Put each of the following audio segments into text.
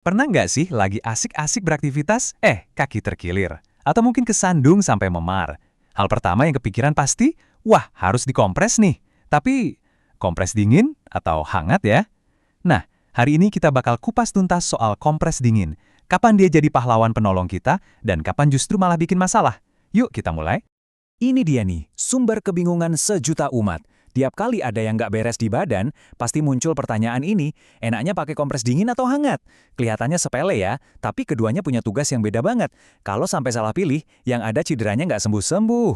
Pernah nggak sih lagi asik-asik beraktivitas, kaki terkilir? Atau mungkin kesandung sampai memar? Hal pertama yang kepikiran pasti, wah harus dikompres nih. Tapi, kompres dingin atau hangat ya? Nah, hari ini kita bakal kupas tuntas soal kompres dingin. Kapan dia jadi pahlawan penolong kita, dan kapan justru malah bikin masalah? Yuk kita mulai. Ini dia nih, sumber kebingungan sejuta umat. Tiap kali ada yang nggak beres di badan, pasti muncul pertanyaan ini, enaknya pakai kompres dingin atau hangat? Kelihatannya sepele ya, tapi keduanya punya tugas yang beda banget. Kalau sampai salah pilih, yang ada cederanya nggak sembuh-sembuh.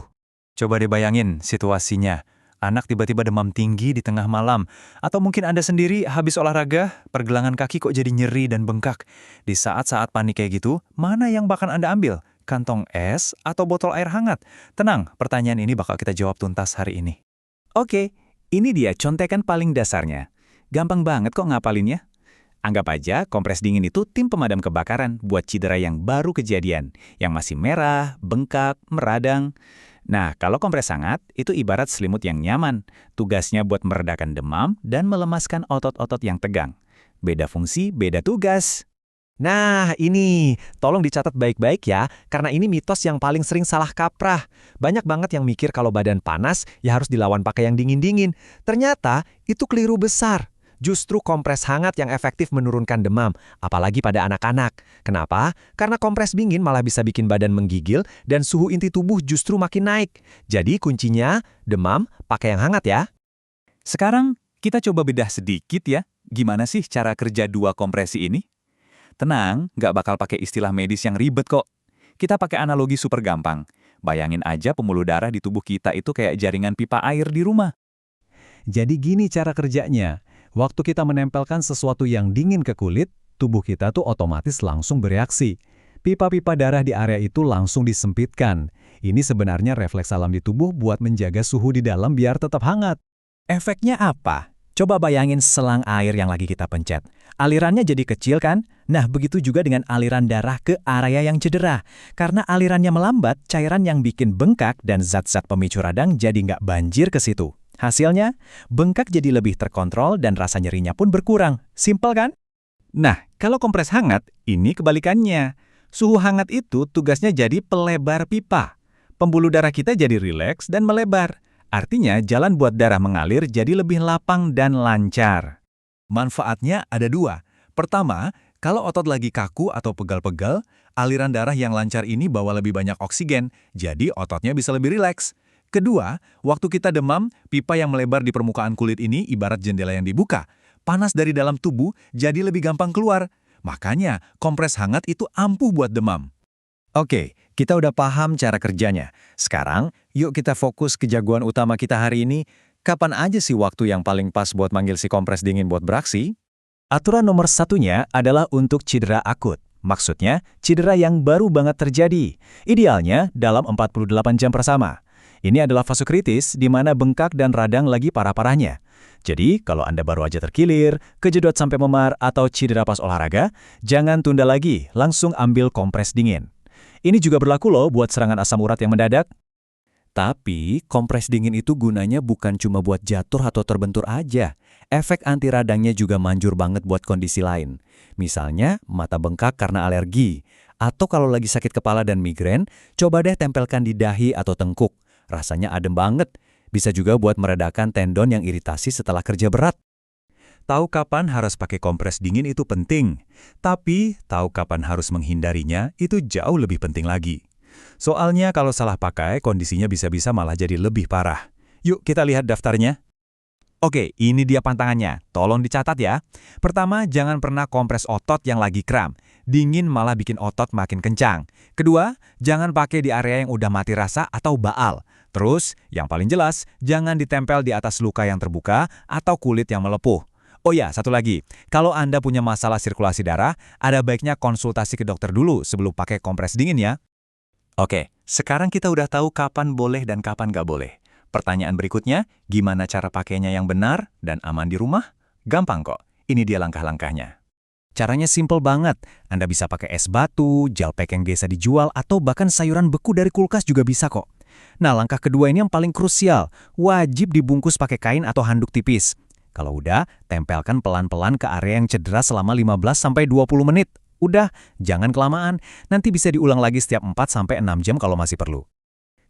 Coba deh bayangin situasinya. Anak tiba-tiba demam tinggi di tengah malam. Atau mungkin Anda sendiri habis olahraga, pergelangan kaki kok jadi nyeri dan bengkak. Di saat-saat panik kayak gitu, mana yang bakal Anda ambil? Kantong es atau botol air hangat? Tenang, pertanyaan ini bakal kita jawab tuntas hari ini. Oke, ini dia contekan paling dasarnya. Gampang banget kok ngapalinnya. Anggap aja kompres dingin itu tim pemadam kebakaran buat cedera yang baru kejadian, yang masih merah, bengkak, meradang. Nah, kalau kompres hangat, itu ibarat selimut yang nyaman. Tugasnya buat meredakan demam dan melemaskan otot-otot yang tegang. Beda fungsi, beda tugas. Nah, ini. Tolong dicatat baik-baik ya, karena ini mitos yang paling sering salah kaprah. Banyak banget yang mikir kalau badan panas, ya harus dilawan pakai yang dingin-dingin. Ternyata, itu keliru besar. Justru kompres hangat yang efektif menurunkan demam, apalagi pada anak-anak. Kenapa? Karena kompres dingin malah bisa bikin badan menggigil dan suhu inti tubuh justru makin naik. Jadi kuncinya, demam, pakai yang hangat ya. Sekarang, kita coba bedah sedikit ya, gimana sih cara kerja dua kompresi ini? Tenang, nggak bakal pakai istilah medis yang ribet kok. Kita pakai analogi super gampang. Bayangin aja pembuluh darah di tubuh kita itu kayak jaringan pipa air di rumah. Jadi gini cara kerjanya. Waktu kita menempelkan sesuatu yang dingin ke kulit, tubuh kita tuh otomatis langsung bereaksi. Pipa-pipa darah di area itu langsung disempitkan. Ini sebenarnya refleks alam di tubuh buat menjaga suhu di dalam biar tetap hangat. Efeknya apa? Coba bayangin selang air yang lagi kita pencet. Alirannya jadi kecil kan? Nah, begitu juga dengan aliran darah ke area yang cedera. Karena alirannya melambat, cairan yang bikin bengkak dan zat-zat pemicu radang jadi nggak banjir ke situ. Hasilnya, bengkak jadi lebih terkontrol dan rasa nyerinya pun berkurang. Simpel kan? Nah, kalau kompres hangat, ini kebalikannya. Suhu hangat itu tugasnya jadi pelebar pipa. Pembuluh darah kita jadi rileks dan melebar. Artinya, jalan buat darah mengalir jadi lebih lapang dan lancar. Manfaatnya ada dua. Pertama, kalau otot lagi kaku atau pegal-pegal, aliran darah yang lancar ini bawa lebih banyak oksigen, jadi ototnya bisa lebih rileks. Kedua, waktu kita demam, pipa yang melebar di permukaan kulit ini ibarat jendela yang dibuka. Panas dari dalam tubuh jadi lebih gampang keluar. Makanya, kompres hangat itu ampuh buat demam. Oke, kita udah paham cara kerjanya. Sekarang, yuk kita fokus ke jagoan utama kita hari ini. Kapan aja sih waktu yang paling pas buat manggil si kompres dingin buat beraksi? Aturan nomor satunya adalah untuk cedera akut. Maksudnya, cedera yang baru banget terjadi. Idealnya dalam 48 jam pertama. Ini adalah fase kritis di mana bengkak dan radang lagi parah-parahnya. Jadi, kalau Anda baru aja terkilir, kejedot sampai memar, atau cedera pas olahraga, jangan tunda lagi, langsung ambil kompres dingin. Ini juga berlaku loh buat serangan asam urat yang mendadak. Tapi, kompres dingin itu gunanya bukan cuma buat jatuh atau terbentur aja. Efek anti radangnya juga manjur banget buat kondisi lain. Misalnya, mata bengkak karena alergi. Atau kalau lagi sakit kepala dan migrain, coba deh tempelkan di dahi atau tengkuk. Rasanya adem banget. Bisa juga buat meredakan tendon yang iritasi setelah kerja berat. Tahu kapan harus pakai kompres dingin itu penting, tapi tahu kapan harus menghindarinya itu jauh lebih penting lagi. Soalnya kalau salah pakai, kondisinya bisa-bisa malah jadi lebih parah. Yuk kita lihat daftarnya. Oke, ini dia pantangannya. Tolong dicatat ya. Pertama, jangan pernah kompres otot yang lagi kram. Dingin malah bikin otot makin kencang. Kedua, jangan pakai di area yang udah mati rasa atau baal. Terus, yang paling jelas, jangan ditempel di atas luka yang terbuka atau kulit yang melepuh. Oh ya, satu lagi. Kalau Anda punya masalah sirkulasi darah, ada baiknya konsultasi ke dokter dulu sebelum pakai kompres dingin ya. Oke, sekarang kita udah tahu kapan boleh dan kapan nggak boleh. Pertanyaan berikutnya, gimana cara pakainya yang benar dan aman di rumah? Gampang kok, ini dia langkah-langkahnya. Caranya simple banget. Anda bisa pakai es batu, gel pack yang biasa dijual, atau bahkan sayuran beku dari kulkas juga bisa kok. Nah, langkah kedua ini yang paling krusial. Wajib dibungkus pakai kain atau handuk tipis. Kalau udah, tempelkan pelan-pelan ke area yang cedera selama 15-20 menit. Udah, jangan kelamaan. Nanti bisa diulang lagi setiap 4-6 jam kalau masih perlu.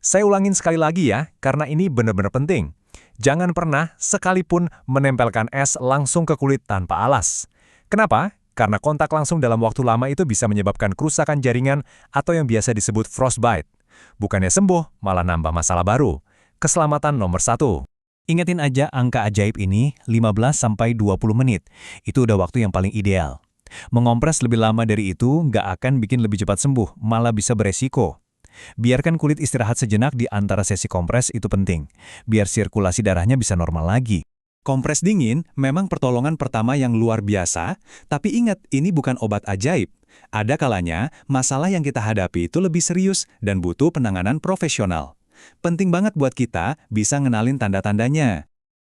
Saya ulangin sekali lagi ya, karena ini benar-benar penting. Jangan pernah sekalipun menempelkan es langsung ke kulit tanpa alas. Kenapa? Karena kontak langsung dalam waktu lama itu bisa menyebabkan kerusakan jaringan atau yang biasa disebut frostbite. Bukannya sembuh, malah nambah masalah baru. Keselamatan nomor 1. Ingetin aja angka ajaib ini 15-20 menit. Itu udah waktu yang paling ideal. Mengompres lebih lama dari itu nggak akan bikin lebih cepat sembuh, malah bisa beresiko. Biarkan kulit istirahat sejenak di antara sesi kompres itu penting, biar sirkulasi darahnya bisa normal lagi. Kompres dingin memang pertolongan pertama yang luar biasa, tapi ingat ini bukan obat ajaib. Ada kalanya masalah yang kita hadapi itu lebih serius dan butuh penanganan profesional. Penting banget buat kita bisa ngenalin tanda-tandanya.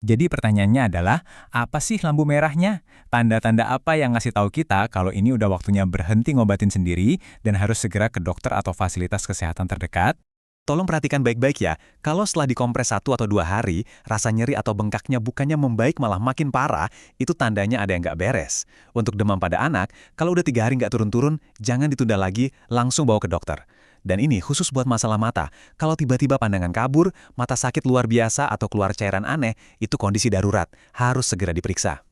Jadi pertanyaannya adalah, apa sih lampu merahnya? Tanda-tanda apa yang ngasih tahu kita kalau ini udah waktunya berhenti ngobatin sendiri dan harus segera ke dokter atau fasilitas kesehatan terdekat? Tolong perhatikan baik-baik ya, kalau setelah dikompres 1 atau 2 hari, rasa nyeri atau bengkaknya bukannya membaik malah makin parah, itu tandanya ada yang nggak beres. Untuk demam pada anak, kalau udah 3 hari nggak turun-turun, jangan ditunda lagi, langsung bawa ke dokter. Dan ini khusus buat masalah mata, kalau tiba-tiba pandangan kabur, mata sakit luar biasa atau keluar cairan aneh, itu kondisi darurat, harus segera diperiksa.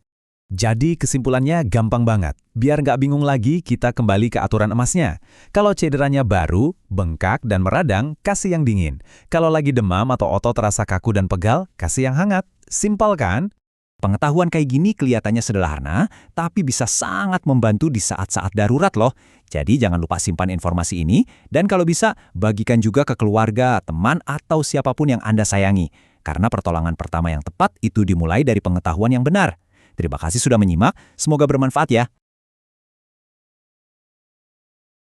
Jadi kesimpulannya gampang banget. Biar nggak bingung lagi, kita kembali ke aturan emasnya. Kalau cederanya baru, bengkak, dan meradang, kasih yang dingin. Kalau lagi demam atau otot terasa kaku dan pegal, kasih yang hangat. Simpel kan? Pengetahuan kayak gini kelihatannya sederhana, tapi bisa sangat membantu di saat-saat darurat loh. Jadi jangan lupa simpan informasi ini, dan kalau bisa, bagikan juga ke keluarga, teman, atau siapapun yang Anda sayangi. Karena pertolongan pertama yang tepat itu dimulai dari pengetahuan yang benar. Terima kasih sudah menyimak, semoga bermanfaat ya.